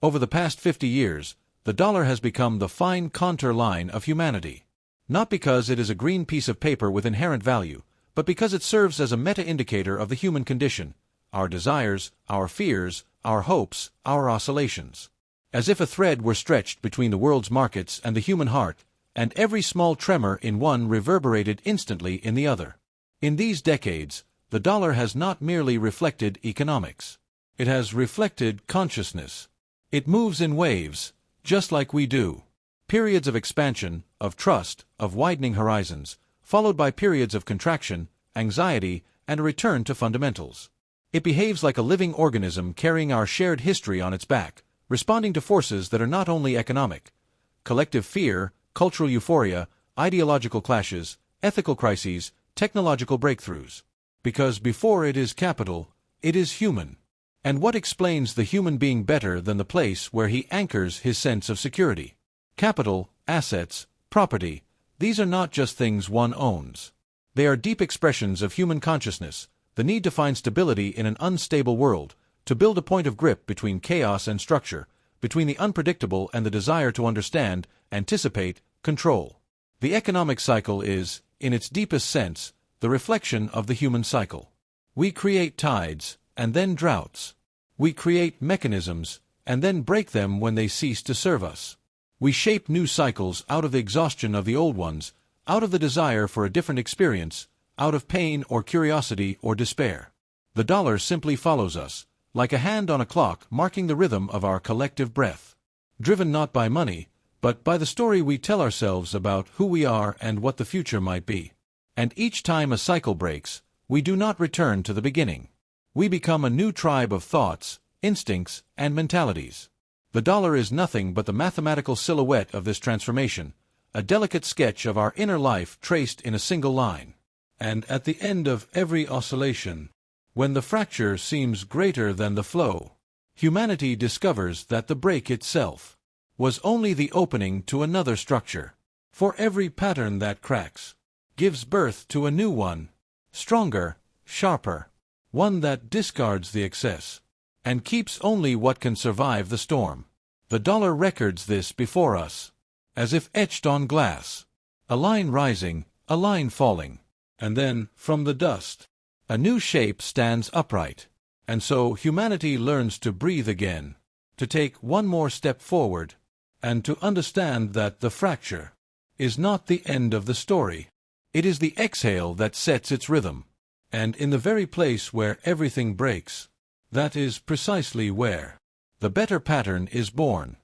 Over the past 50 years, the dollar has become the fine contour line of humanity. Not because it is a green piece of paper with inherent value, but because it serves as a meta-indicator of the human condition, our desires, our fears, our hopes, our oscillations. As if a thread were stretched between the world's markets and the human heart, and every small tremor in one reverberated instantly in the other. In these decades, the dollar has not merely reflected economics. It has reflected consciousness. It moves in waves, just like we do. Periods of expansion, of trust, of widening horizons, followed by periods of contraction, anxiety, and a return to fundamentals. It behaves like a living organism carrying our shared history on its back, responding to forces that are not only economic. Collective fear, cultural euphoria, ideological clashes, ethical crises, technological breakthroughs. Because before it is capital, it is human. And what explains the human being better than the place where he anchors his sense of security? Capital, assets, property, these are not just things one owns. They are deep expressions of human consciousness, the need to find stability in an unstable world, to build a point of grip between chaos and structure, between the unpredictable and the desire to understand, anticipate, control. The economic cycle is, in its deepest sense, the reflection of the human cycle. We create tides, and then droughts. We create mechanisms, and then break them when they cease to serve us. We shape new cycles out of the exhaustion of the old ones, out of the desire for a different experience, out of pain or curiosity or despair. The dollar simply follows us, like a hand on a clock marking the rhythm of our collective breath. Driven not by money, but by the story we tell ourselves about who we are and what the future might be. And each time a cycle breaks, we do not return to the beginning. We become a new tribe of thoughts, instincts, and mentalities. The dollar is nothing but the mathematical silhouette of this transformation, a delicate sketch of our inner life traced in a single line. And at the end of every oscillation, when the fracture seems greater than the flow, humanity discovers that the break itself was only the opening to another structure. For every pattern that cracks gives birth to a new one, stronger, sharper, one that discards the excess and keeps only what can survive the storm. The dollar records this before us, as if etched on glass, a line rising, a line falling, and then, from the dust, a new shape stands upright. And so humanity learns to breathe again, to take one more step forward, and to understand that the fracture is not the end of the story. It is the exhale that sets its rhythm. And in the very place where everything breaks, that is precisely where the better pattern is born.